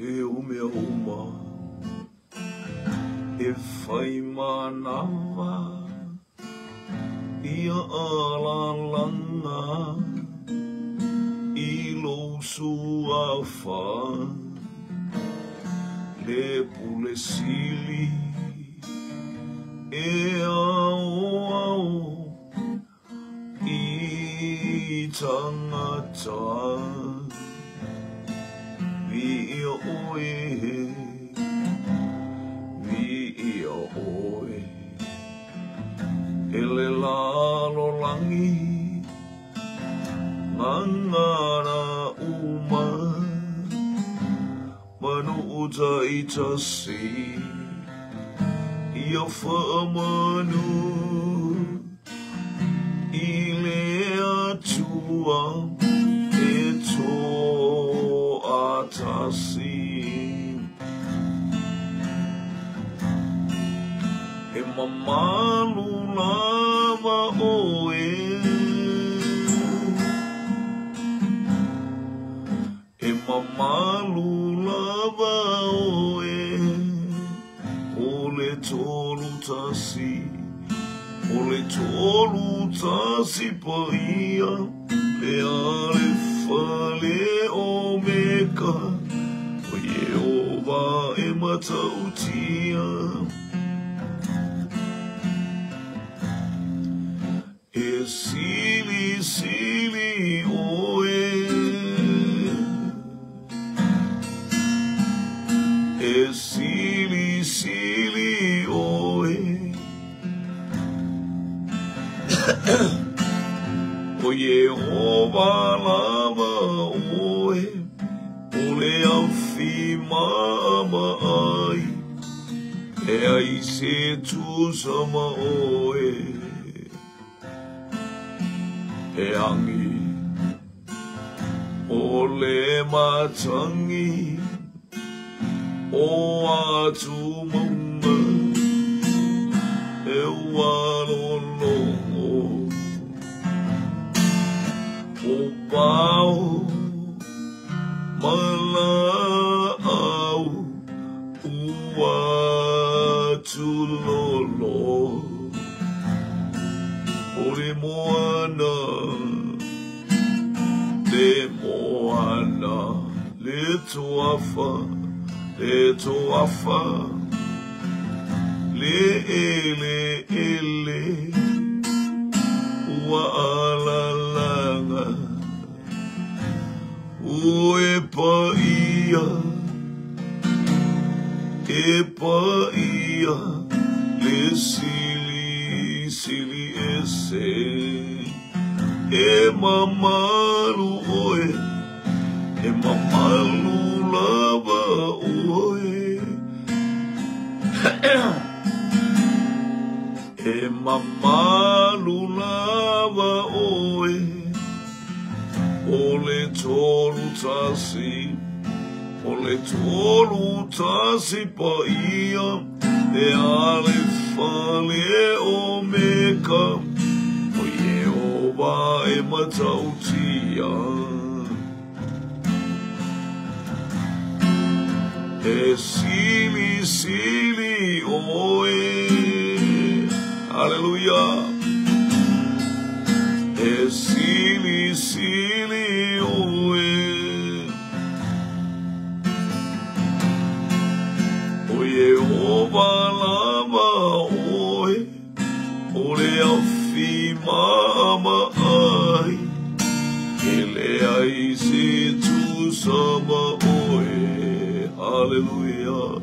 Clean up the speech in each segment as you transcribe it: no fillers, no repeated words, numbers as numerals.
e o meu uma e fai manawa ia alalanga i lo suafa le pule sili e ao i tangata vi oe ele lalo langi ngangara uma manu uta itasi ia whaamanu ile atua e tō atasi e mamalu lava oe e mamalu lava oe o le tolu tasi pa ia le ale fale o meka o Yehova e matautia e sili sili oe e sili sili oe o Yehova lava oe o le awhi mama ai e ai se tu sama oe e angi o le matangi o atu maunga e walolongo o pao mala au atu lolo o le moana le toafa le ele ua alalanga ue paia e paia le sili sili ese e mamalu oe e mamalu lava oe e mamalu lava oe o le tolu tasi pa ia e ale fale o meka o Yehova e matautia e sili sili oe alleluia e sili sili oe o Yehova lava oe o le awhi mama ai e le ai se tu sama oe Hallelujah.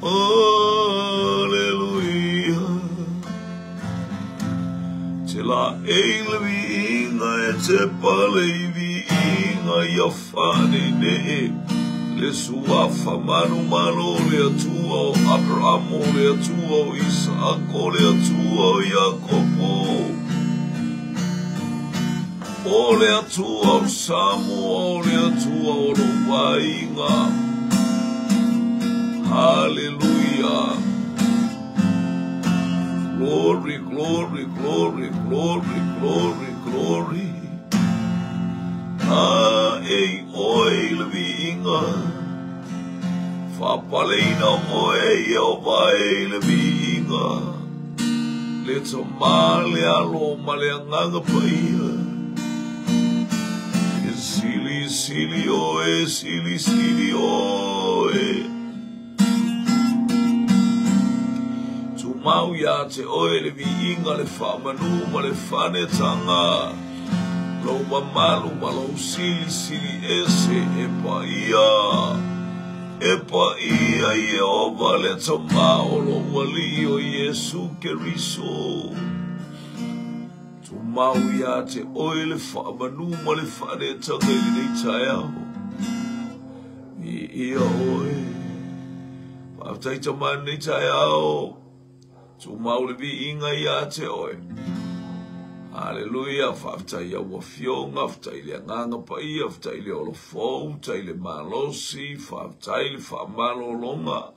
Hallelujah. Te la eilevi inga e te paleivi inga ia whane ne e le suafa manu malo le atua o Abramo le atua o Isako le atua o Iakopo o le atua o Samoa o le atua o Lowainga Hallelujah. Glory, glory, glory, glory, glory, glory. e oi le vinga. Fa palina oi o vai le vinga. Le to male alo male nganga paia. Sili oe, sili oe. Tu mau ya te oe le viinga le whamanu ma le whane tanga. Lo malu ma lo sili ese e pa ia. E pa ia i ova le to mau lo wali o Yesu Keriso. Mau ya te oe le whamanu ma le whane tanga i nei tae aho. I ia oe. Whaftai ta man nei tae aho. Tu mau le vi inga ya te oe. Hallelujah. Whaftai a wafionga, whaftai le nganga pa ia, whaftai le olofou, whaftai le malosi, whaftai le whamalo longa.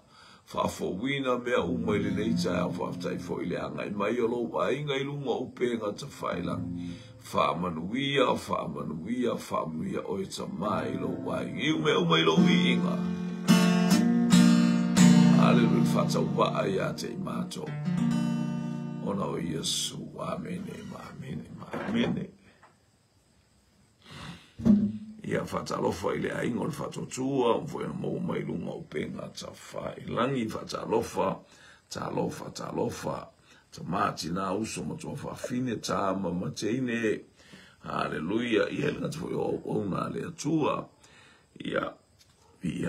Whafowina mea umai le nei tae au whaftai fo i le angai mai o lo wa inga i lunga upenga ta whailangi. Whamanuia o e ta mai lo wa inga. Iu mea umai lo i inga. Hallelujah, whatau wa ai te i mato. Ona o Yesu, amene. Ia whatalofa i le aingo le whatotua, umfoi na mou mai lunga upenga ta whailangi, whatalofa, ta mati na uso matua whawhine, ta mamateine, hallelujah, ia le ngati fwoi o ona le atua, ia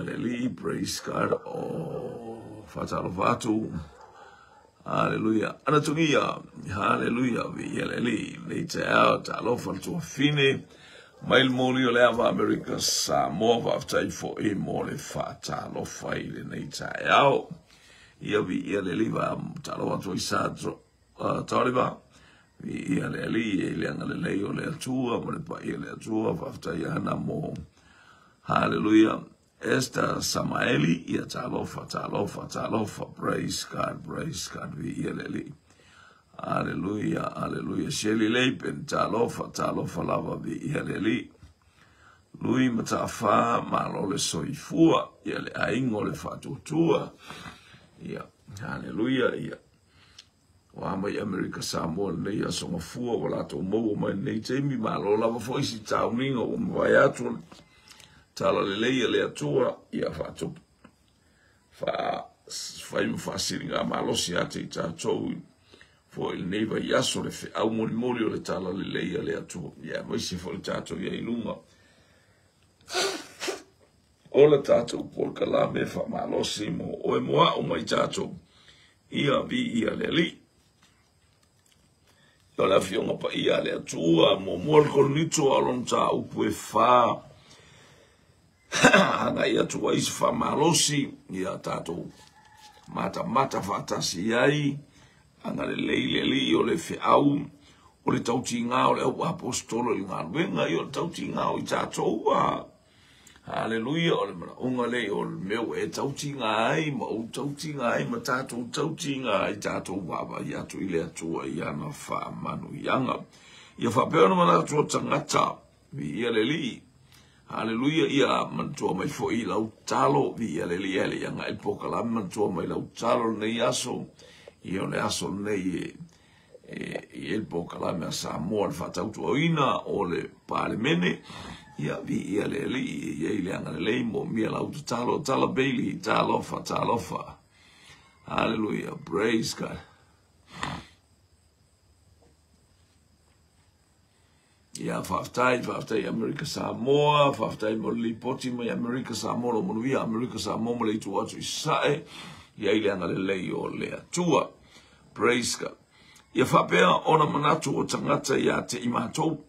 le li, praise God, o whatalofa atu, hallelujah, anatungia, hallelujah, ia le li, le te ao, ta lofa le tua fine, Mail moli o le ava America Samoa whaftai fo e mo le whata lo whai le nei tae au. Ia vi ia le liwa talo atu i sadro tauriwa. Vi ia le li e le anga le lei o le atua, mo le pa ia le atua whaftai ana mo. Hallelujah. Esther Samaeli ia talofa, praise God, vi ia le li. Hallelujah. Shelley Leipen, talofa lava vi ialeli. Lui matafa malo le soifua, iale aingo le fatutua. Ia, hallelujah, ia. Wama i America Samoa nei a songa fua wala to mo mai nei temi malo lava foi si tauninga o vai atu. Tala le leia le atua, ia fatu. Fai mfasiringa malo si ate i tatou. Fo il neiva yaso le fe au mori o le tala le leia le atu. Ia, mai si fo le tato ia ilunga. O le tato por kalame fa malosi mo o e moa o mai tato. Ia vi ia le li. Ia la fionga pa ia le atua mo mol kolnito alon ta upu e fa. Anga ia tua isi fa malosi. Ia tato mata fatasi iai. Anga le li o le fe au o le tautinga o le apostolo i ngā ruenga i o le tautinga o i tātou hallelujah o le mana unga le o le meu e tautinga ai ma o tautinga ai ma tātou tautinga ai tātou wawa i atu i le atua i ana wha manu i anga i a whapeo na mana atua tangata vi ia le li hallelujah ia mantua mai fo i lau talo vi ia le li ele anga i pokala mantua mai lau talo nei aso Io le aso nei e il pokala me sa mo al fatautu oina o le pale mene ia vi ia le li ia le anga le mo mia la talo bailey talofa hallelujah praise God ia faftai America Samoa faftai mo li poti mo America Samoa mo via America Samoa mo le tu atu isae ia ile anga le o le atua praise God ia whapea ona manatu o tangata ia te imatou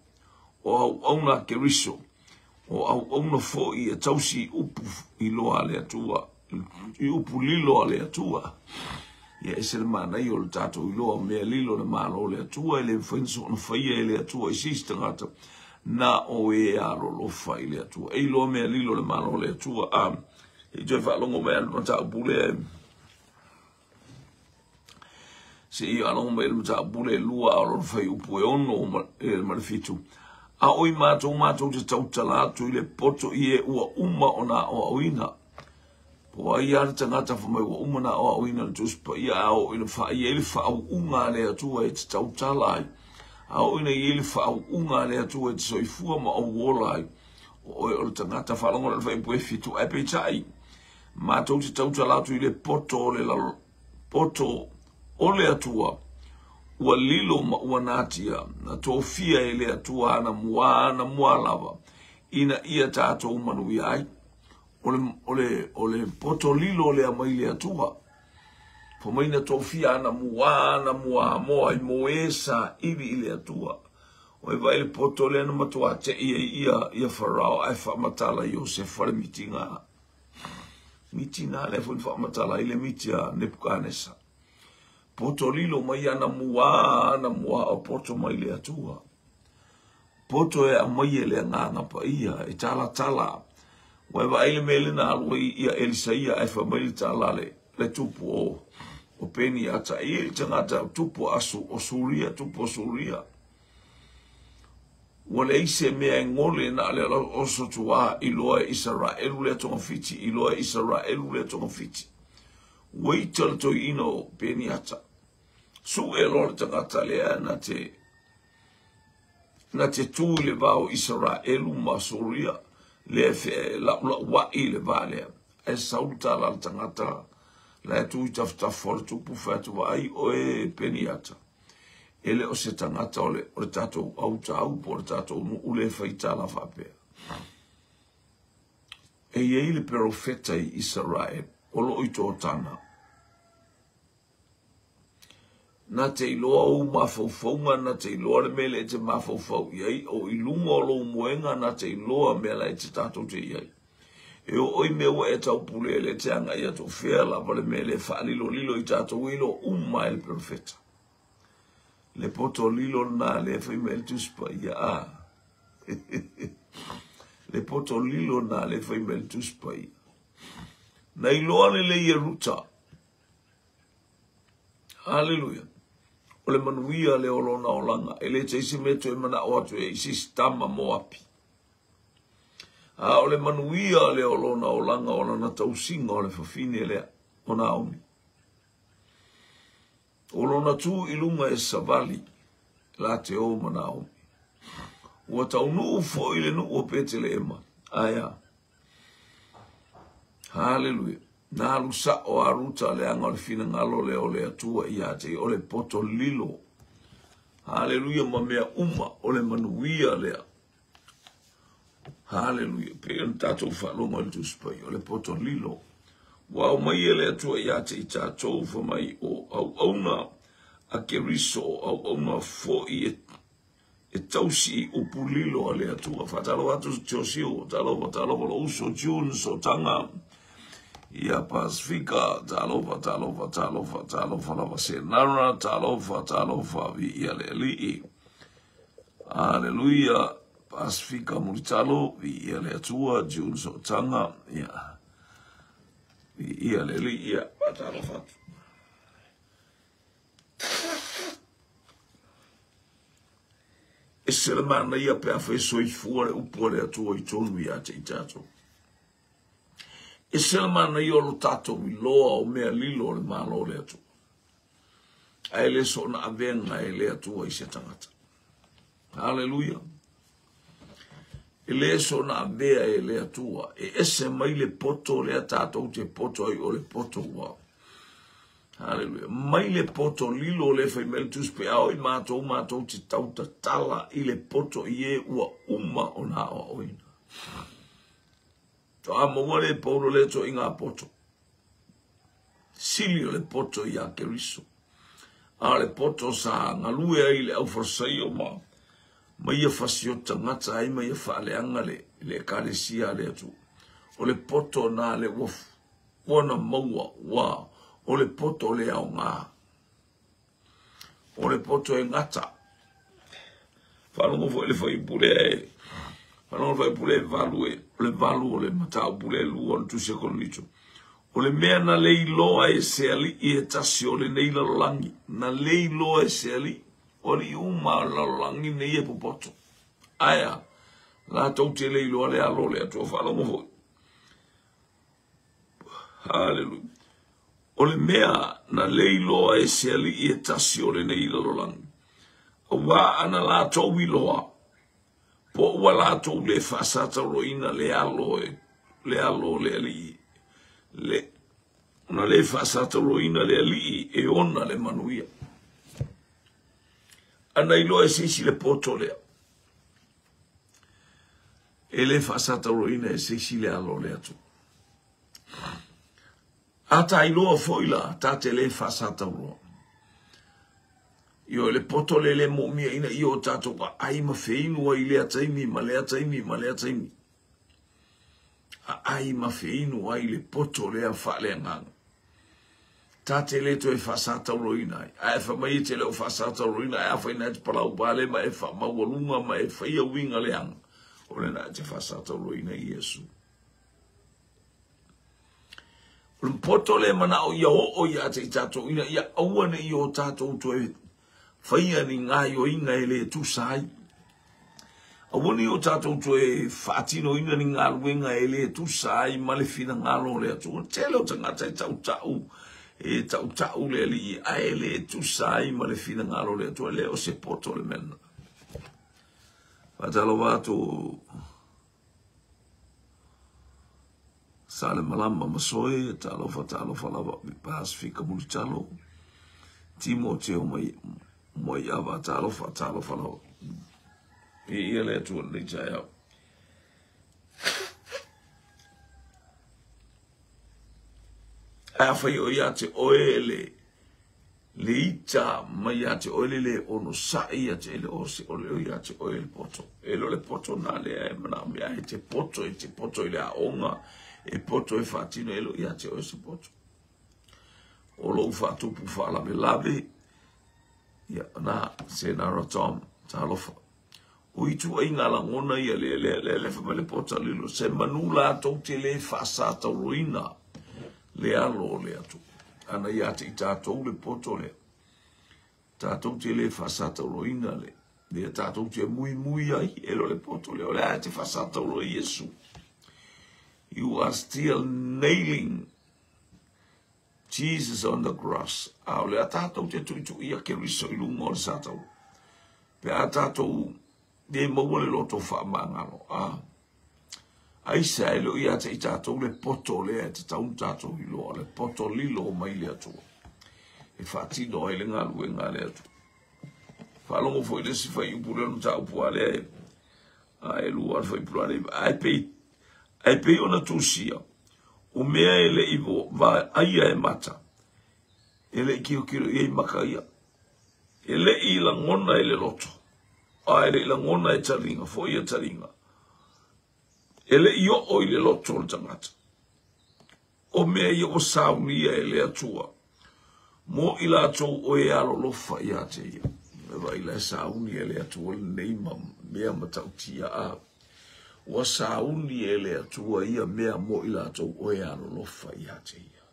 o au auna keriso o au auna fo i a tausi upu i loa le atua i upu lilo le atua ia ese le mana i o le tatou i loa mea lilo le malo le atua i le whainso na whaia i le atua i sisi tangata na o e aro lo whai le atua e loa mea lilo le malo le atua i joe whalongo mea le matau bule se i alongo mai le mata bule lua o fai upu e ono e malefitu A oi mātou te tautala atu I le poto I e ua uma o nā o awina. Po ai ana tangata whamai ua uma nā o awina le tuspa I a o ina wha I ele wha au unga le atua e te tautala ai. A o ina I ele wha au unga le atua e te soifua ma o wola ai. O e o le tangata whalonga le whai pue fitu epe tai. Mātou te tautala atu I le poto o le lalo. Poto o le atua. Ua lilo ma ua natia, na tōwhia e le atua ana mua lava, ina ia tātou manui ai, o le poto lilo le amai le atua. Po maina tōwhia ana mua moa I moesa iwi I le atua. O e vai le poto le ana matua te ia wharao ai whamatala I o se whare mitinga. Mitinga le whamatala I le mitia Nebuchadnezzar. Poto lilo mai ana mua o poto mai le atua. Poto e a mai e le nganga pa ia, e tala. Wai wa ele mele na alua ia Elisaia e wha mai tala le tupu o peni ata. Ia I tangata tupu asu o Suria, tupu o Suria. Wale ise mea e ngole na ale oso tua I loa Israelu le tonga fiti, I loa Israelu le tonga fiti. Waital to ino peni ata. Su e lor tangata lea na te tu le vau Israelu ma Suria le fe la wai le valea. E sauta la tangata la tu tafta fortu pu fatu vai o e peni ata. Ele o se tangata o le tato au tau por tato ule faita la fape. E ye le profeta I Israel o lo ito tana. Na te iloa o mawhauwhaunga, na te iloa le mele e te mawhauwhau iai, o ilunga o lo muenga na te iloa mele e te tato te iai. E o oi mewa e tau pule le te anga ia to whea lava le mele whaalilo lilo I tato ilo le profeta. Le poto lilo na le whaimele tuspa ia a. Le poto lilo na le whaimele tuspa ia. Na iloa le ia ruta. Hallelujah. O le manuia le olona o langa. E le te isi meto e mana o atu e isi stama mo api. O le manuia le olona o langa o lana tausinga o le whawhine lea. O na aumi. O lona tū ilunga e savali. La te o mana aumi. Ua tau nuu fo I le nuu o pete le ema. Aya. Hallelujah. Na alusa o aruta le anga o le fina ngalo le o le atua I ate o le poto lilo. Hallelujah ma mea uma o le manuia lea. Hallelujah. Pe on tatou whalonga le tuspai o le poto lilo. Wa o mai e le atua I ate I tatou fa mai o au auna a keriso o au auna fo I e tausi I upu lilo a le atua. Fatalo atu tiosio, talo lo uso June so tanga. Ia Pasifika, talofa, lava senara, talofa, vi ia le li. Aleluia, Pasifika mulitalo, vi ia le atua, June so tanga, ia. Vi ia le li, ia, talofa. E sere mana ia pe a fai soifua le upo le atua I tonu ia te itato. E selamana I olo tato I loa o mea lilo le malo le atu. A ele so na avenga e le atua I se tangata. Hallelujah. Ele so na avea e le atua. E ese mai le poto le tato te poto I o le poto wa. Hallelujah. Mai le poto lilo le fai meltus pe au I mato te tauta tala I le poto I e ua uma o na o oina. To amo le paulo le to inga poto. Silio le poto I a keriso. A le poto sa ngalue ai le au forsai o ma. Ma ia fasio tangata ai ma ia faaleanga le kalesia le atu. O le poto na le wof. Wana maua wa. O le poto le au ngā. O le poto e ngata. Whanongo fo ele fai pule e. Whanongo fai pule e value. O le valu o le matau pule lu on tu se konito. O le mea na lei loa e seali I e tasi o le nei lalolangi. Na lei loa e seali. O le uma lalolangi nei e pupoto. Aya. La tau te leilo le alo le atua whalongo hoi. Hallelujah. O le mea na leilo e se ali i e tasi o le nei lalolangi. O wā ana la tau iloa. Po ua la tau le whasata roina le alo le ali. Ona le whasata roina le ali e ona le manuia. Ana ilo e sisi le poto lea. E le whasata roina e sisi le alo le atu. Ata iloa foila, ta te le whasata roa. Io le poto le mo mia ina io tato pa ai ma feinu ai le ataimi ma le ataimi. Ai ma feinu ai le poto le a fa le ngang. Ta te le to e whasata roina. Ai fa mai te le o whasata roina ai fa ina te palau bale ma e fa mawalunga ma e fa ia winga le ang. O le na te whasata roina i Yesu. Poto le mana o ia o ia te tato ina ia awane i o tato to e faia ni ngā yo inga ele tu sai. Awane o tato to e fatino ina ni ngā luenga ele tu sai male fina ngā lo le atu. Telo tangata e tau le li a ele tu sai male fina ngā lo le atu le o se poto le mena. Fatalo watu Sale malama masoe, talo falava, Pasifika mulitalo, Timoteo mai ava talo falava. Ia le tu ni jaya. A fai o ia te oele, le ita mai ia te oele le ono sai ia te ele osi, o ia te oele poto. Elo le poto na le e mana mea e te poto ile a onga, e poto e fatino elo ia te oe se poto. O lo fatupu fa lave, ia na se na rotom, ta lofa. O itu ai ngā langona ia le fa le poto lilo, se manula tau te le fasata ruina, le alo le atu. Ana ia te i tātou le poto le. Tātou te le fasata ruina le. Le tātou te mui ai, elo le poto le. O le a te fasata rui Yesu. You are still nailing Jesus on the cross. A le a tātou te tuitu ia ke riso i lunga o le sātou. Pe a tātou de maua le loto wha mangalo. Aisa elo ia te i tātou le poto le te taun tātou i loa. Le poto lilo mai le atua. E whatino ai le ngā lue ngā le atua. Whalongo foi le sifa i upure anu tāu pua le e lua alfa i pura le. Ai pei ona tūsia. O mea ele iwo vai aia e mata. Ele i kiro i maka ia. Ele i la ngona ele loto. Ele i la ngona e taringa. Foi e taringa. Ele i o le loto o tangata. O mea i o saunia ele atua. Mo i la atou o e alo lofa i a te ia. Mewa i la saunia ele atua le neima mea matautia a. Wa sauni ele atua ia mea mo ila atou oe alo lofa i ate ia.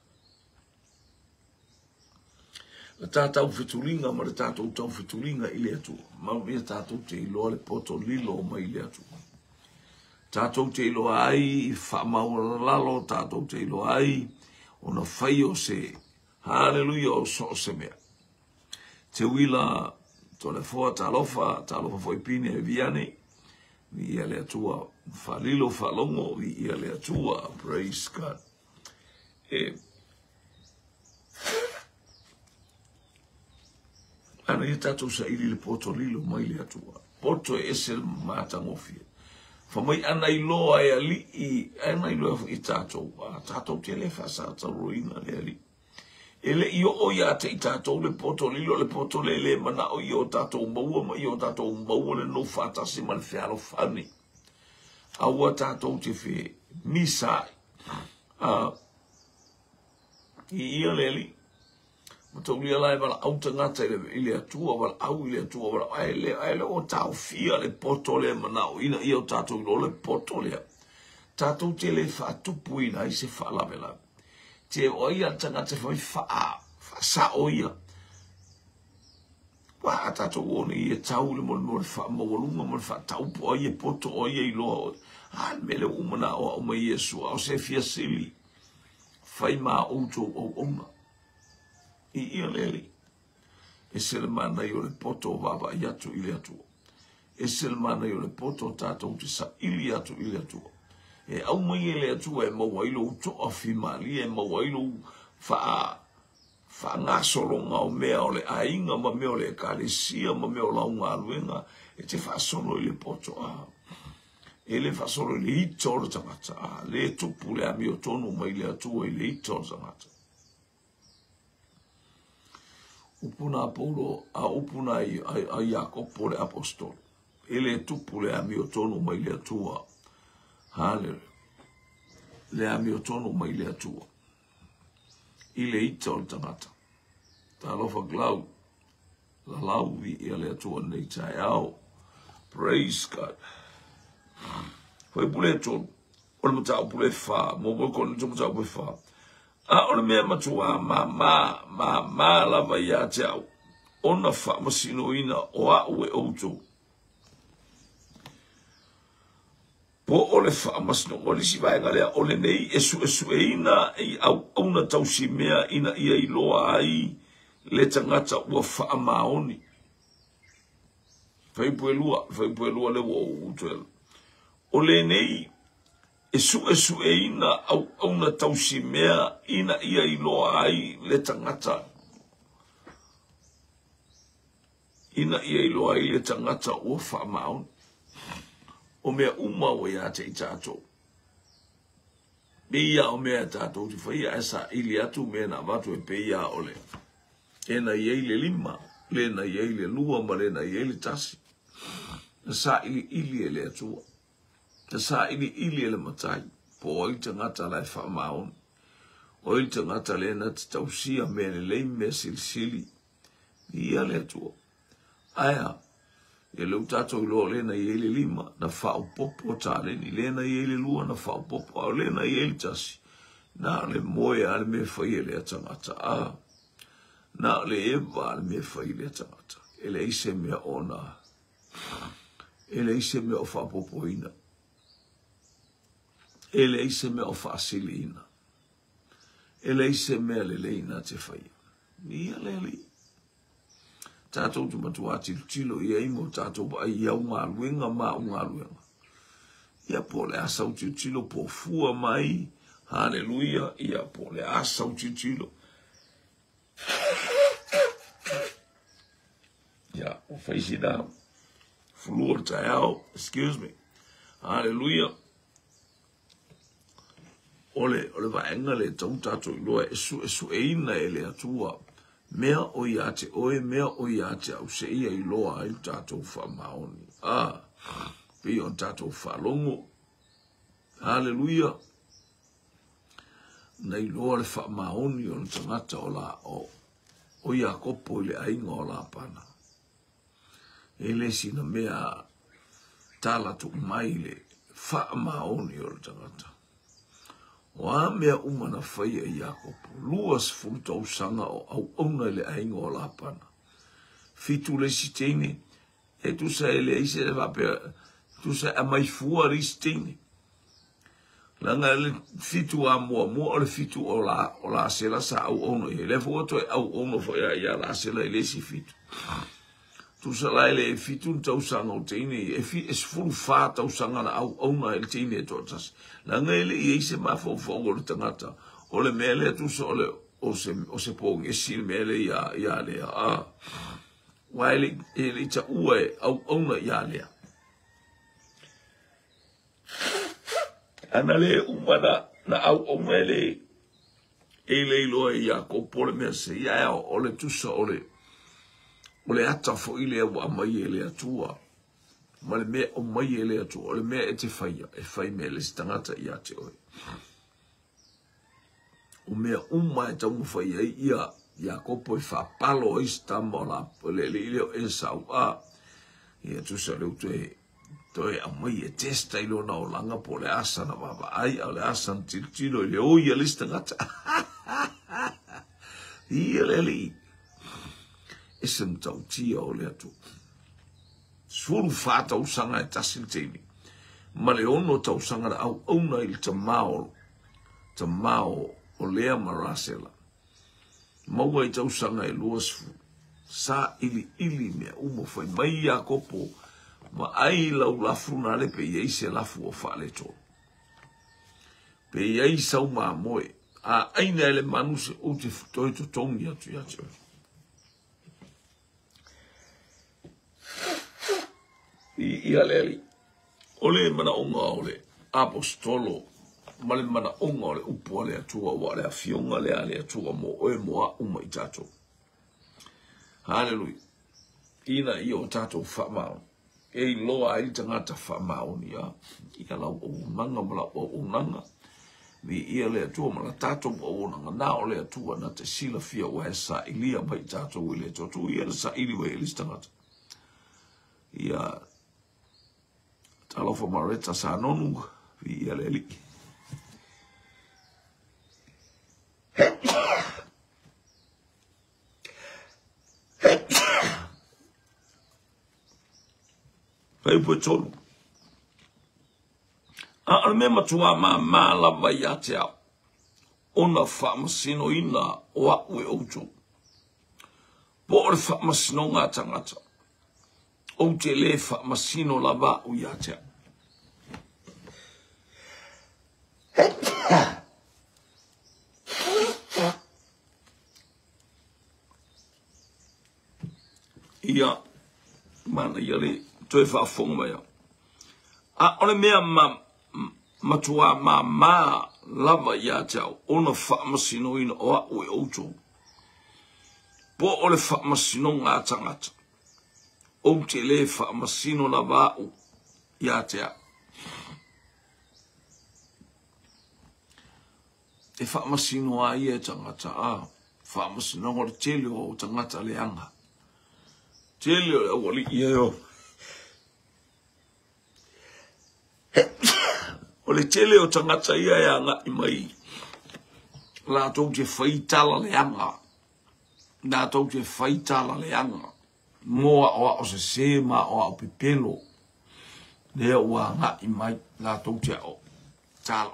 Le tātou whitulinga ma le tātou tau whitulinga i le atua. Mau mea tātou te iloa le poto lilo ma i le atua. Tātou te iloa ai, whamau lalo tātou te iloa ai, ona whai o se, hallelujah o so se mea. Te wila, tole fua talofa foi pine e viane, vi ia le atua, falilo falongo, vi ia le atua, praise God. Ana ia tātou sa ili le poto lilo mai le atua. Poto e ese mātangofia. Whamai ana i loa e ali i, ana i loa i tātou, tātou te le whasata roina le ali. Ele i o ia te i tātou le poto lilo, le poto le mana o i o tātou maua, ma i o tātou maua le no whatasi ma le whiaro whani. Aua tātou te whi misai. I ia le ali. Matau lia lai wala au tangata i le atua, wala au i le atua, wala aile o tau fia le poto le manao, ina i o tātou ilo le poto lea. Tātou te le whaatupu ina i se whaalawela. Te o ia tangata whai wha sa o ia. Wa tato wone i tau le mo fa mo lunga mo fa tau po i poto o i lo an mele umana o mo Yesu o se fia sili fai ma uto o uma i leli e se le mana i le poto baba i atu ili atu e se le mana i le poto tato te sa ili atu e au mo i le atu e mo wailo uto o fimali e mo wailo fa ngā solonga o mea o le ainga ma mea o le kalesia ma mea o launga aluenga e te whasolo i le poto a. E le whasolo i le hito o le tangata a. Le tupu le ami o tonu mai le atua i le hito o le tangata. Upuna Apolo a upuna a Iakopo le apostol. E le tupu le ami o tonu mai le atua. Hale. Le ami o tonu mai le atua. I le ita o le tangata. Ta alofa glau. La lauvi i le atua nei tai au. Praise God. Foi pule tonu. O le matau pule wha. Mo mo kone tu matau pule wha. A o le mea matua ma lava i a te au. Ona wha masino ina o a ue outou. Po ole fa masno ole si vai galea ole nei esu e ina i au ona tau si mea ina ia i loa ai le tangata ua fa maoni. Fai puelua le wo utuel. Ole nei esu e ina au ona tau si mea ina ia i loa ai le tangata. Ina ia i loa ai le tangata ua fa maoni. O mea uma o ia te i tātou. Pia o mea tātou ti whaia e sa ili atu mea na watu e pia ole. E na iei le lima, le na iei le lua, ma le na iei le tasi. Na sa ili e le atua. Na sa ili e le matai. Po o i te ngata lai wha maon. O i te ngata le na te tausia mea le lei mea silisili. Ia le atua. Aia. E leu tātou loa lena i ele lima na whao popo tāleni, lena i ele lua na whao popo, au lena i ele tasi. Nā le moe ale me whai ele atangata a. Nā le ewa ale me whai ele atangata. Ele ise mea ona. Ele ise mea o whao popo ina. Ele ise mea o whaasili ina. Ele ise mea le leina te whai. Nia le li. Tātou tu matua tilo ia imo tātou ba ia unga luenga ma unga luenga. Ia po le asau tilo po fua mai. Hallelujah. Ia po le asau tilo. Ia, o face it down. Floor tau. Excuse me. Hallelujah. Ole vaenga le tau tātou iloa esu eina ele atua. Mea o ia te oe, mea o ia te au se ia i loa ai tātou wha maoni. Pi on tātou wha longo. Hallelujah. Nei loa le wha maoni o le tangata o la o ia kopo le ainga o la pana. E le sina mea tala tu mai le wha maoni o le tangata. O a mea umana whaia i Iakopo, luas fulutau sanga o au auna le ainga o la pana. Fitu le si teine, e tu sa ele eise le vapea, tu sa a mai fua risi teine. Langa le fitu a mua o le fitu o la sela sa au auna, e le fua to e au auna whaia i a la sela e le si fitu. Tu sa lai le fitu tau sanga o teine, e fulu wha tau sanga na au auna e teine e totas. Langa ele i eise mawhawhongo le tangata, o le mele tu sa o se pōng e si mele ia lea. Waile ele ta ua e au auna ia lea. Ana le umana na au auna ele iloa i a kopole mea se ia o le tusa o le ata fo ile wa mai ele atua. Ma le mea o mai ele atua. O le mea e te whaia. E whai mea le stangata i a te oi. O mea uma e tau mwhai ai ia kopo i whapalo o istamba o la le ileo e sau a. Ia tu sa leu toe a mai e testa ilo na o langa po le asa na baba ai au le asa tilo i le oi a listangata. Ia le li. E isem tau tia o le atu. Suru whāta usanga e tasil teini. Ma le ono tau sanga au auna il ta mao o lea marasela. Maua i tau sanga e luasfu. Sa ili mea umo fai mai a kopo ma ai lau lafu na le pe iei se lafu o whaale tō. Pe iei sau maa moe. A aina ele manuse o te futoi to tongi atu ya teo. I aleli. Ole mana onga ole apostolo. Male mana onga ole upo ale atua wa ale afionga le ale atua mo oe moa uma i tato. Hallelujah. Ina i o tato whamao. E loa ai tangata whamao ni a. Ika lau o unanga mala o unanga. Ni ia le atua mana tato o unanga. Na o le atua na te sila fia wae sa ilia mai tato o ile totu. Ia le sa ili wae ilis tangata. Ia talofa mareta sa nonu. Ia le li. Pai po tonu. A me matua ma lava ia te au. Ona whamasino ina o au e outu. Po ore whamasino ngā tangata. O te le whamasino lava o ia te au. Ia, mana ia le, toi whaafonga mai au. A ole mea matua ma lava ia te au, ona whaamasino ina o au e outu. Po ole whaamasino ngā tangata. O te le whaamasino lava o ia te au. E whaamasino a ia tangata a, whaamasino ngore tele o tangata le anga. Tele o wali ia yo. O le tele o tangata ia e anga i mai. La tau te whaitala le anga. La tau te whaitala le anga. Moa o se sema o au pipelo. Lea ua anga i mai. La tau te o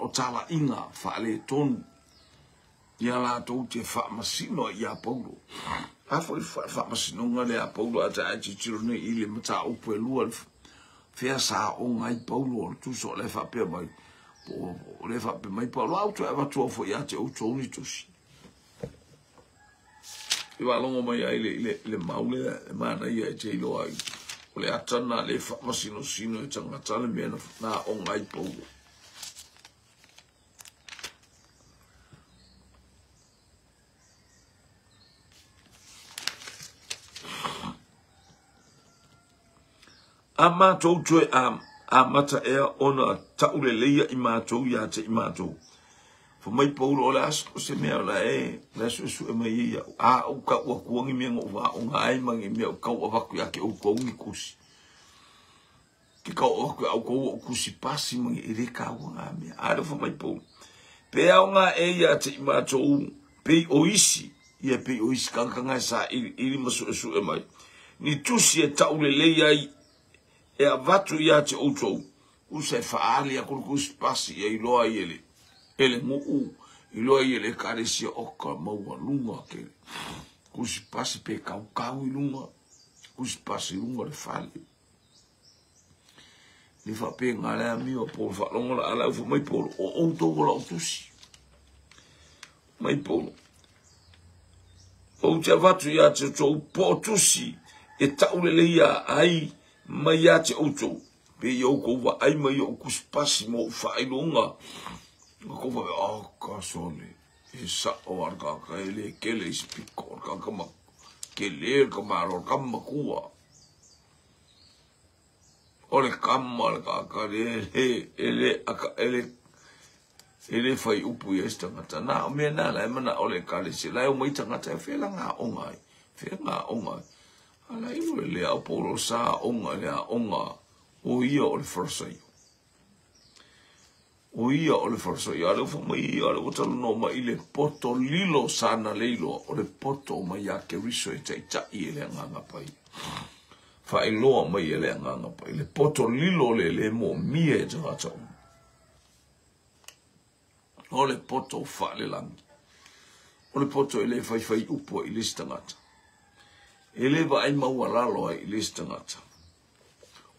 tala inga whaale tonu. Ia la tau te whaamasino i a paulo. Afo i whaamasino nga le a paulo a ta aji tirone i le mata upo e lua. Fea sa o ngai paulo o tuso le whapea mai. O le whapea mai paulo auto e watua fo i a te auto uni tusi. I walongo mai ai le maule le mana ia e te ilo ai. O le atana le whaamasino sino e tangatale mea na o ngai paulo. A mātou tue a mata ea ona taule leia i mātou ia te i mātou. Fa mai paulo o le asko se mea la la su e mai ia. A u ka ua kuangi mea ngā o ngā aimangi mea u kau awaku ia ke au kuangi kusi. Ke kau awaku au kau kusi pasi mangi i re ka ua ngā mea. A fa mai paulo. Pea o ngā e ia te i mātou pei o isi. Ia pei o isi kankangai sa iri masu e mai. Ni tusi e taule leia i e a vatu ia te outou, usa e whaali a kurukus pasi e iloa i ele. Ele muu, iloa i ele karesia oka maua lunga kere. Kusi pasi pe kau i lunga, kusi pasi lunga le whaali. Ni whape ngā lea miwa polo whalonga la ala ufa mai polo, o outou wala utusi. Mai polo. O te vatu ia te outou, po tusi, e taule leia ai, mai ate outou pe yo ko wa ai mai o kuspasi mo failonga ko va ka sole e sa o arka ka ele kele spiko ka kama kele ka maro kama kuwa ole kama ka ele fai upu esta ngata na me na la mana ole ka le sila o mai tangata fela nga ongai fela ongai ala ilu le a polo sa onga le a onga o ia o le frasa. O ia o le farso ia le fo mai ia le o talo no mai le poto lilo sana leilo o le poto mai a ke riso e tai i le nganga pai. Fa iloa mai e le nganga pai. Le poto lilo le mo mie e tawata o. O le poto fa le langi. O le poto e le fai upo i lista ngata. E le va ai maua lalo ai i lista ngata.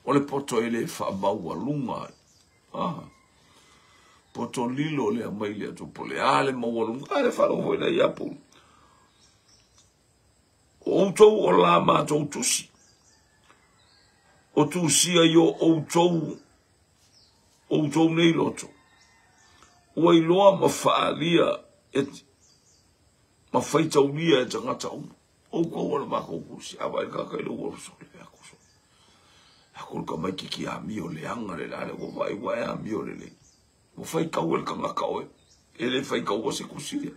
O le poto e le fa maua lunga ai. Poto lilo le mai le tupo le ale maua lunga. Ale fa lo voi na iapu. O tou o la ma tou tusi. O tu sia yo o tou nei loto. O i loa ma faalia ma faitaulia e tangata o kou ala mako kusi. Awa i kakai lo oro soli le ako so. Ako ka mai kiki a mio le anga le lale o vai wai a mio le le. O fai kau el kanga kau e. Ele fai kau o se kusiria.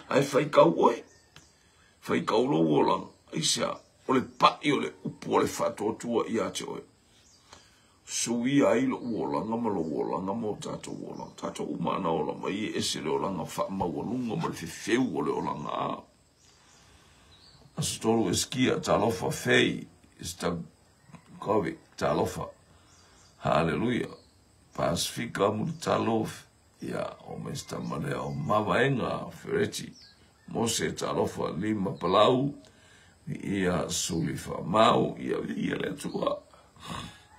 Ai fai kau o e. Fai kau lo o lang. Aisea. O le pai o le upu o le whatotua i ate oe. Sui ai lo uolanga ma lo uolanga mo tato uolanga. Tato umana o la mai ese le olanga wha maualunga ma le fefeu o le olanga a. Asitolo eskia talofa fei. Ista kovi talofa. Hallelujah. Pasifika mu talof. Ia o mesta malea o mawaenga fereti. Mose talofa lima palau. Ia sulifa mau ia le tua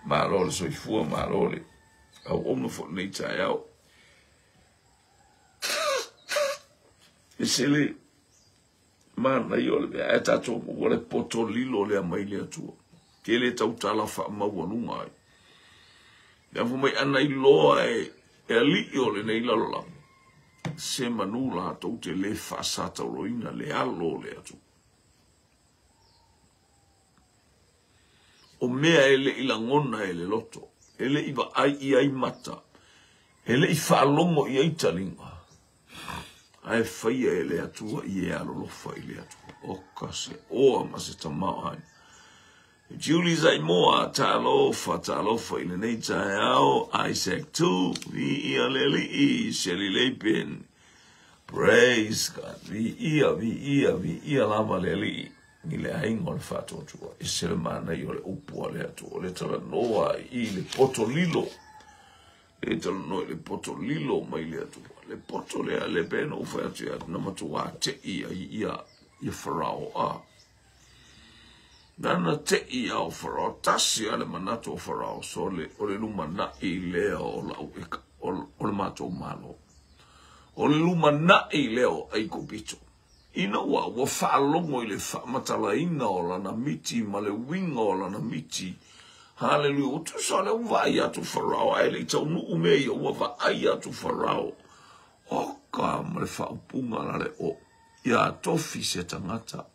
marole soifua marole au ono fo nei tai au esele man na yo le eta to mo le poto lilo le mai le tua ke le tau tala fa mau lunga ai ya fu mai ana i lo e ali yo le nei la se manula to te le fa sa ta roina le alo le tua o mea ele ilangona ele loto. Ele iwa ai mata. Ele i whaalongo i aitalinga. Ai whaia ele atua i e alolofa ele atua. O kase oa mase tamau hai. Julie zai moa talofa ile nei tai au. Isaac tu. Vi ia leli i seli leipen. Praise God. Vi ia lava leli i. Ni le aingo le whatotua. I sere mana i o le upua le atu. O le tala noa i le poto lilo. Le tala noa i le poto lilo mai le atua. Le poto lea le pena u whaiatu atu na matua te ia i wharao a. Nana te ia o wharao. Tasi ale manato o wharao. So o le luma na i lea o lau eka. O le mato malo. O le luma na i leo ai kopito. Ina wa whaalongo i le whaamatala ina o lana miti, ma le winga o lana miti. Hallelujah. O tu sa le vai atu wharao, ai le tau nuu mei o wa ai atu wharao. O ka ma le whaupunga la le o. Ia tofi se tangata.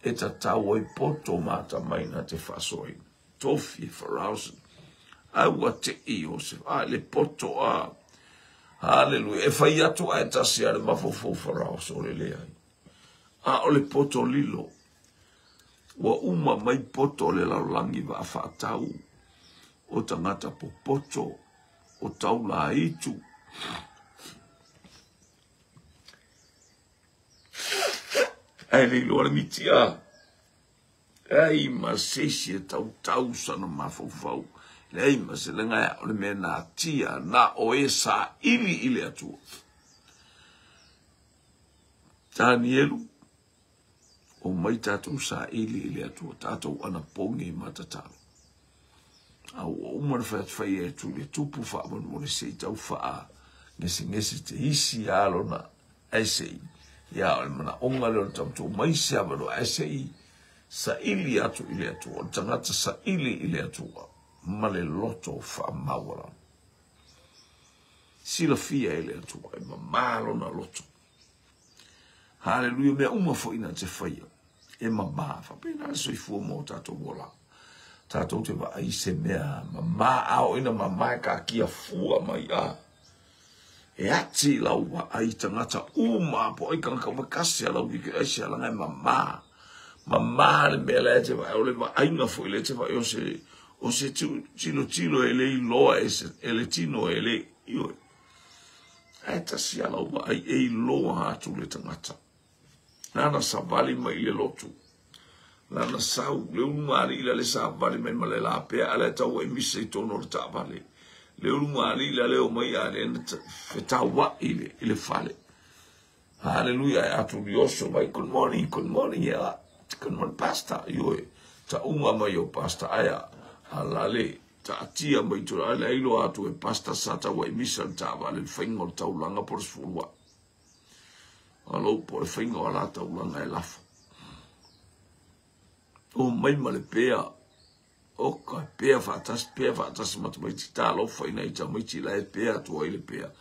E ta tau i poto mata maina te whasoi. Tofi wharao se. Ai wa te i o se. Ai le poto a. Hallelujah. E fai atu ai tasi ale mafofo wharao so le lea. A o le poto lilo. Wa uma mai poto le laulangi wa whaatau. O tangata po poto. O tau la itu. Ai lilo ale miti a. Ai ma sesi e tau sana mafofau. Lei ma se lenga o le mena tia na o esa ili atua. Danielu o mai tatou sa ili atua tatou ana pongi matatalo. Au o umar fai e tu le tupu fa mo le sei tau fa ngesi te isi alo na ai ya o mana onga le tau mai se avalo ai sa ili atua tangata sa ili atua. Ma le loto fa mawala. Sila fia ele atua, ma malo na loto. Hallelujah, mea uma fo ina te whaia. E ma fa pena so i fua mo tato wola. Tato te wa aise mea, ma ao ina ma ka kia fua mai a. E ati lau wa ai tangata po ai kanka wakasi alau wike aise alangai ma le mea le te wa ole wa ainga fo ile te wa o se tilo ele loa ele tino ele Io. Ta sia la wa ai loa atu le tangata. Nana savali mai le lotu. Nana sau le umari ila le savali mai male la pe ala tau e misi tono le tavale. Le umari ila le o mai ale fetawa ile fale. Hallelujah atu dioso mai good morning ya. Good morning pastor io ta unga mai o pastor aya halale ta tia mai tu ala ilo atu e pastor sata wa misi tavale fingo taulanga por sfulwa. Alo por fingo ala taulanga e lafu. O mai male pea o ka pea fatas matumai ta lo foi na ita mai tila e pea tu ile pea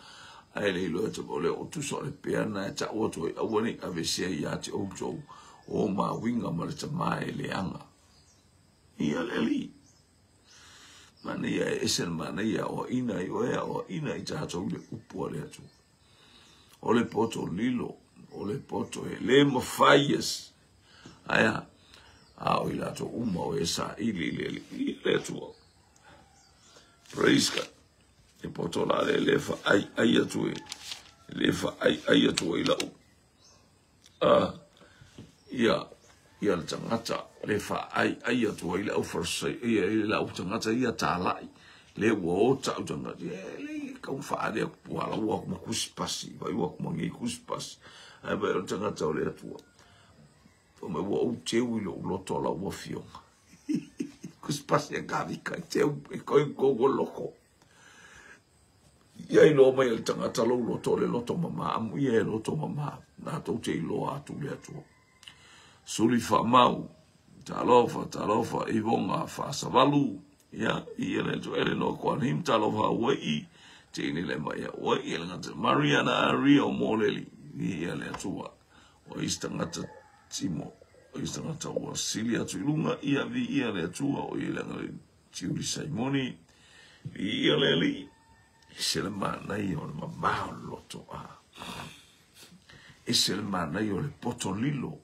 ai le lo to ole o tu so le pea na ta o to a woni avese ya te o jo o ma winga male ta mai le anga ia le li mania esen mania o ina i ta to le upo le tu ole poto lilo ole poto e le mo faies aya au ila to uma o esa ili le tu praise God e poto la le fa ai atu le fa ai atu ila ia le tangata le fa ai atu ila o forse ila o tangata ia tala le wo ta o tangata le ka fa de wala wo mo kuspasi vai wo mo ngi kuspasi ai ba o tangata o le atu o me wo teu lo tola wo fio kuspasi a gavi ka teu e ko loko ia no mai el tangata lo tole lo to mama amu ia lo to mama na to te lo atu le atu suli fa mau talofa ivonga fa savalu ia le to ele no kwa him talofa wei te ni le mai wei le ngata Mariana Rio Moleli ia le atu o istangata Timo istangata wa Silia tulunga ia vi ia le atu o ile ngai Tiuri Simoni ia le li Selma io ma baulotto e selma io le potolilo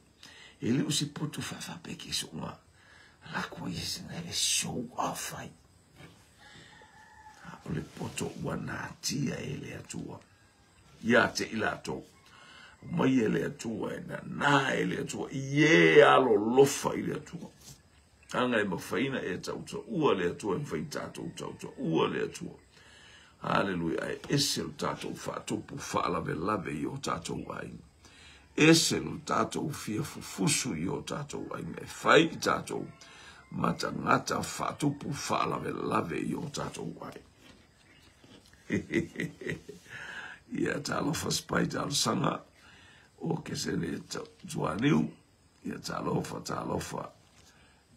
e lui si poto fa perché sono l'acqua è show off le poto wanatia e le atua ya te ilato mai e le atua na e le atua ie alo lofa e le atua anga e mafaina e tauta ua le atua e mfaitato tauta ua le atua Hallelujah. Esse il tato fa topu fa la lave io tato wai. Esse il tato fia fufusu io tato wai me fai tato matangata fa topu fa la lave io tato wai. Ia talo fa spaita al sanga o che se ne tuaniu ia talo fa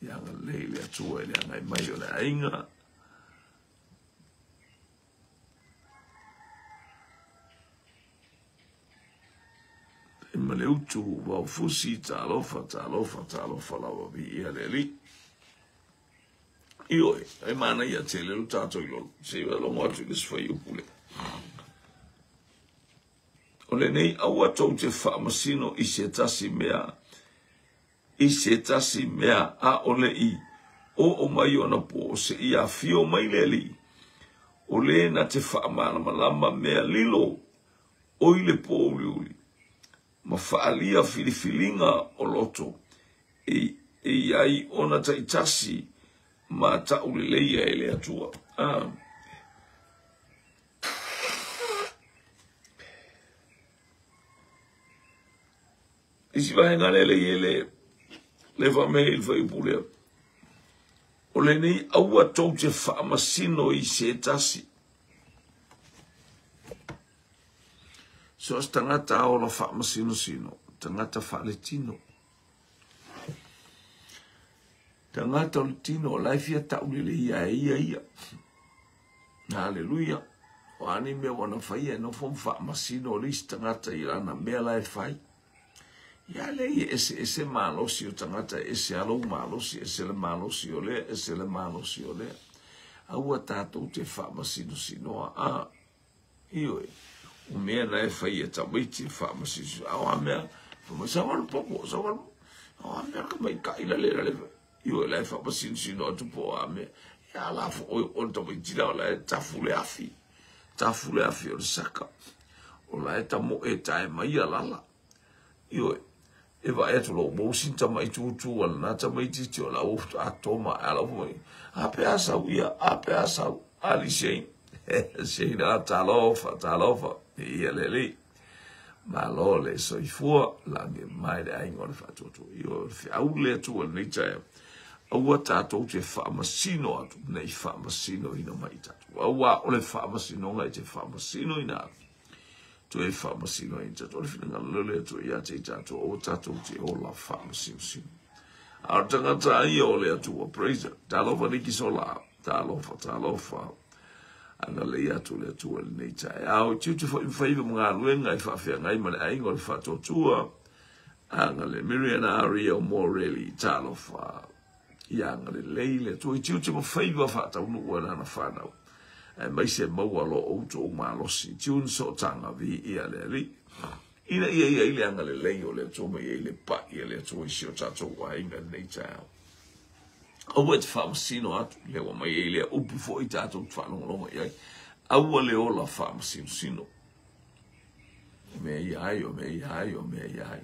ia leile tua ia ngai mai o le ainga. Maleutu wa fusi talofa la vi ia leli io e mana ia tele lu tato ilo se va lo moto che sfai upule ole nei awa to te fa masino i se tasi mea a ole i o mai ona po se ia fio mai leli ole na te fa mana malama mea lilo o ile po uli ma faalia filifilinga o loto e ai ona taitasi ma taulileia ele atua isi vai ngalele ele leva mail vai pule o le nei aua tou te whaamasino i se tasi so as tangata o la whaamasino sino tangata whaaletino tangata o le tino o laifia taulile ia Hallelujah o ani mea wana whaia no fom whaamasino o lis tangata i rana mea lai whai ia lei ese malosi o tangata ese alo malosi ese le malosi o le aua tātou te whaamasino sino io o mea na e whai e tawiti whaamasino a mea sawan popo sawan a mea ka mai ka ila lera le io le whaamasino sino atu po a mea ia la fo o tawiti la e tafu le afi tafule afi o saka o la eta mo e tae mai alala io e va e lo mo sinta mai tu al na ta mai ti o la o atoma ala voi a pe asa uia a pe asa ali sei na talofa ia lele ma lo le so I fu la mi mai da ingol fa tu io fa ule tu al nei tae aua tātou te whaamasino atu, nei whaamasino ina mai tātou. Aua ole whaamasino ngai te whaamasino ina atu. Tu e whaamasino ina tātou, ole whina lele atu ia te tātou, o tātou te ola whaamasino sino. Ar tangata ia ole atu a praise, tālofa niki sola, tālofa. Ana le atu le atu le nei tae. Au tiu te whaiva mga ruenga I whaafea ngai mane aingo le whatotua. Anga le Miriam Aria o Morelli, tālofa. Yang le leile tu I tiu te mo whaiva whata unu ua nana whanau. Mai se maua lo outo o malosi. Tiu nso tanga vi ia le li. Ina ia ile anga le lei o le tu me ia ile pa ia le tu I sio tato wa inga nei tau. O wet whamasino atu le wa mai ile upu fo I tato whanonga iai. Aua le ola whamasino sino. Me iai o me iai.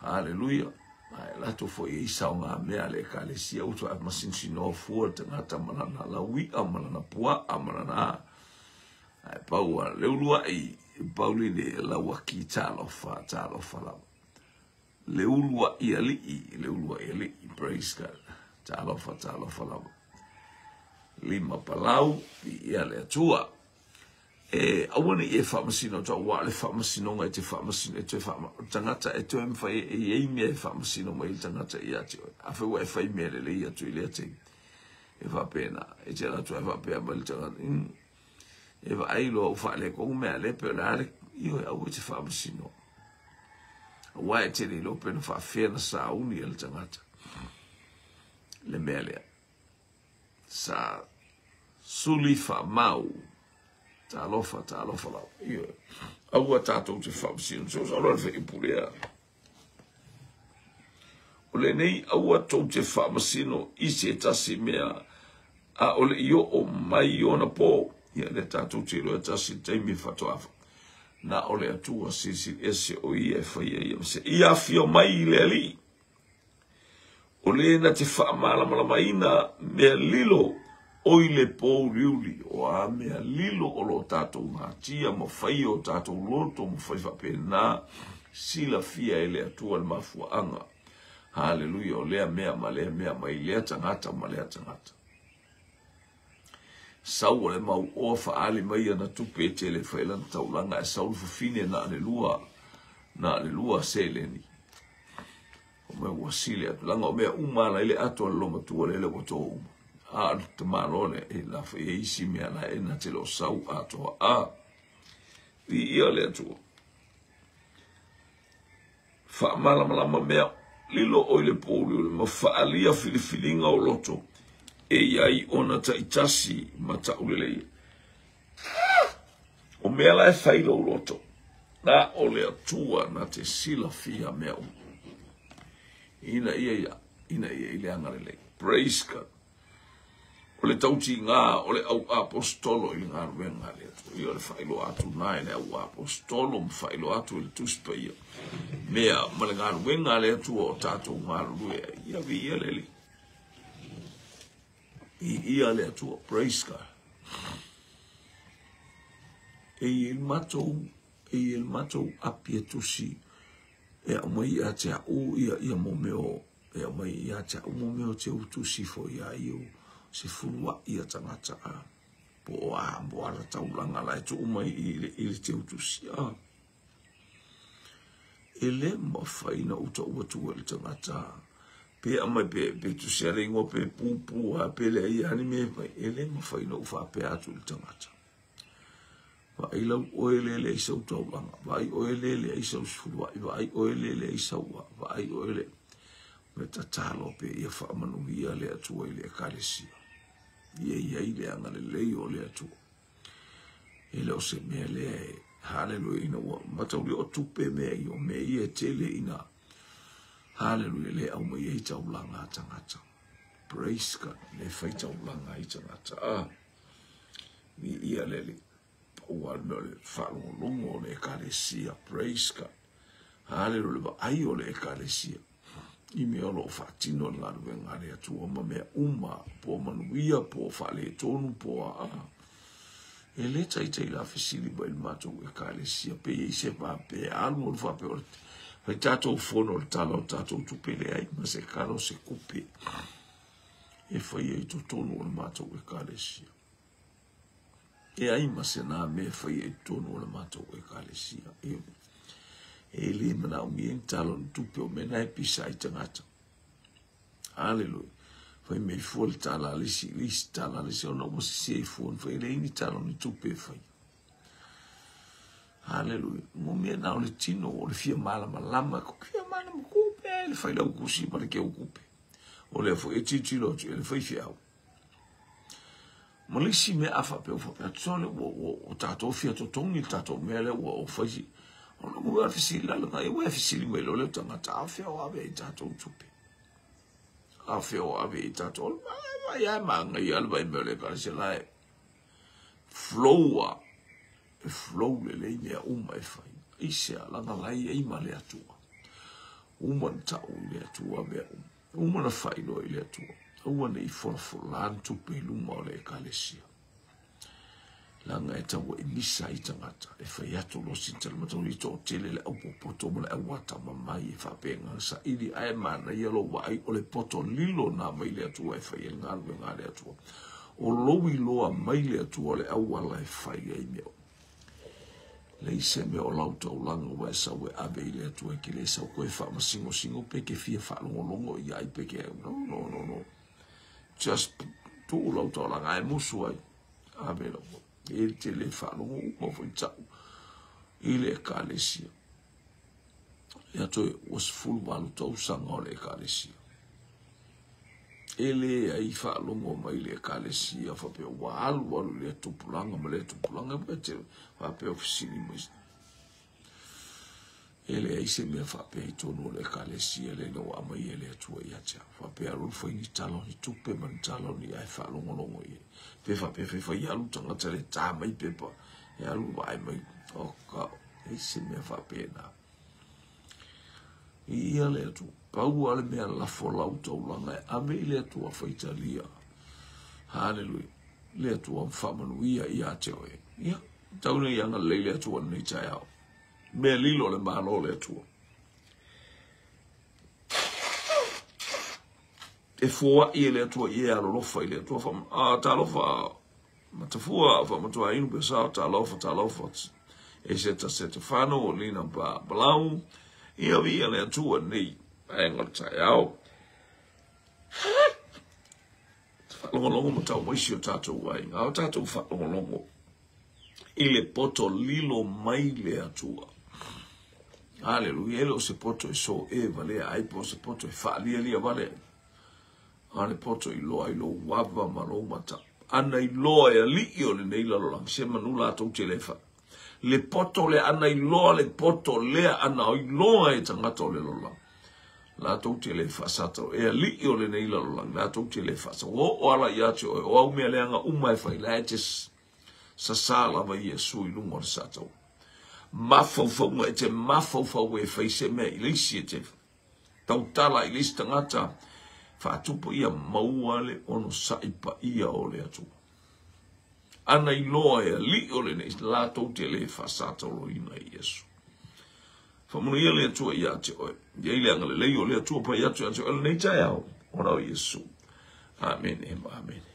Hallelujah. Ai la to foi isa nga mea le kalesia uto a masinsino fu tangata manana la wi amana pua amana ai paua le ulua I pauli le la waki talo fa la le ulua ili praise God talo fa la lima palau ia le tua awana e whamasino tau wa le whamasino ngai te whamasino te tangata e tue mwhai e mea e whamasino mai tangata I ati a whewa e whai mea le I atu I le ati e whapena e te ratu e whapea mali tangata e wa ailo au whaale kong mea le pe rare io e au te whamasino wa e te ni lo pena whawhena sa uni e le tangata le mea lea sa suli whamau Talofa lau. Ia. Aua tātou te whamasino. So sa roa whai purea. O le nei aua tau te whamasino I se tasi mea a ole io o mai ona po. Ia le tātou te roa tasi teimi whatoafa. Na ole atua sisi ese o ia e whai ia se. Ia fio mai le ali. O le na te whaamala maina mea lilo. Oile po riuli o a mea lilo o lo tātou ngātia ma whai o tātou loto ma whai whapena sila fia ele atua le mafua anga. Hallelujah o lea mea ma lea mea ma I lea tangata ma lea tangata. Sau o le mau o whaali mai ana tupe e tele whailan taulanga e sau fufine na ale lua seleni. O mea wasile atulanga o mea umana ile atua loma tua lele wato uma. Te marone e la fe isi mea la e na te lo sau atoa I ia le atua. Wha malama mea lilo oile pōri ole ma whaalia filifilinga o loto e iai ona ta itasi ma ta ulelei. O mea la e whaila o loto na ole atua na te sila fia mea o. Ina ia ile angarelei. Praise God. O le tauti ngā, o le au apostolo I ngā ruenga le atu. I o le whailo atu nai le au apostolo m whailo atu le tuspa ia. Mea, ma le ngā ruenga le atu o tātou ngā ruea. Ia vi ia le li. Ia le atu o praise God. E il matou api e tusi. E a mai ia te au ia mo meo. E a mai ia te au mo meo te utusi fo ia iu. Se fulua ia tangata a po a moara taulanga lai tu umai I te utusi a ele ma whaina uta uatua le tangata pe amai pe tu se ringo pe pupu a pe le ia ni me ele ma whaina ufa pe atu le tangata wa ila oele le isa utaulanga wa I oele le isa usfulua wa I oele le isa ua wa I oele me tatalo pe ia whaamanu ia le atua I le kalesia Ia ile anga le lei o le atua. Ele o se mea le hallelujah ina wa matauri o tupe mea I o mea ia tele ina hallelujah le au mea I taulanga tangata. Praise God le whai taulanga I tangata. ni ia lele pauana le whalongolongo o le ekalesia, praise God. Hallelujah, ba ai o le ekalesia. I me olo o whaatino na ngā ngare atu o ma mea po manuia, po whale tonu, po a e le tai la fesili ba il mātou ekalesia, pe i se pa pe alu o le whape o le fai tātou fono le tala o tātou tupele ai, ma se karo se kupe. E fai e to tonu o le mātou ekalesia. E ai ma se nā me fai e tonu o le mātou ekalesia. E le mana o mien talo ni tupe o mena e pisa i tangata. Hallelujah. Fai mei fua le tala lisi tala lisi o na wasi se fua fai le ini talo ni tupe fai. Hallelujah. Mo mea na o le tino o le fia malama lama ko fia malama kupe le fai lau kusi pa le ke o kupe. O le fo e titilo tu le fai fia au. Mo le si me afa pe o fa pe tsole o tato fia to tongi tato mele o fai ona mo va fisili la nga e wa fisili me lo le tanga ta afia o ave tato tupe. Afia o ave tato ma ya manga ya le me le ka se la flow le mea uma e fai. Ise ala nga lai e ima le atua. Uma na tau le atua mea uma na fai no le atua. Uma na i fola tupe luma o le ekalesia. Langa e tawa e misa i tangata. E fai atu lo sinta le matau i tō tele le au poto mo le awata mamai e whapenga. Sa ili ae mana i alo wai o le poto lilo na mai le atua e fai e ngā le atua. O lowi loa mai le atua le awala e fai e mea. Le se me o lauta o langa wa sa we abe ile atua ki le sa ko e fa ma singo pe ke fia fa longo i ai pe ke no just tu lauta o langa e musu ai abe lo e te le fa longo mo fo tau ile kalesia ya to was full walu to sanga le kalesia ele ai fa longo mai le kalesia fa pe walu le tupulanga pe te fa pe ofisini mo ele ai se me fa pe tonu le kalesia le no amai ele tua ia cha fa pe alu foi ni talo ni tupe man talo ni ai fa longo ye pe fa ia lu tanga tele ta mai pe pa ia lu vai mai o ka ai se me fa pe na ia le tu pau ale mea la fola uta ulanga e ame le tua faitalia. Hallelujah. Le tua mfamanuia ia te oe. Ia, taune ianga le tua nei tai au. Mea lilo le malo le tua. E fua i le tua i alo lofa i le tua fam. Ta lofa matafua fa matua inu pesa ta lofa. E se fano o lina ba blau. Ia via le tua nei. Aingal tai au. Whalongolongo mo tau maisi o tātou wai. Ngā tātou whalongolongo. I le poto lilo mai le atua. Hallelujah. Ele o se poto e so e vale ai po se poto e whaalia vale. Ane poto i loa wava maro mata. Ana i loa e li o le neila lolang. Se manula tau te lefa. Le poto le ana i loa le poto le ana i loa e tangata o le lolang. La tau te le fasato e li o le nei la lang la tau te le fasa o ala ia te o au me le anga umai fai la tes sa sala va Yesu i lungo sa tau mafo mo te mafo we fai se me le siete tau tala i lista ngata fa tupo ia mauale ono sa ipa ia o le atu ana i loa e li o le nei la tau te le fasato lo ina Yesu Famunu ia le tua ia te oe. Ia ile anga le leo le tua pa ia te oe le nei tai au. Ora o Yesu. Amen. Amen.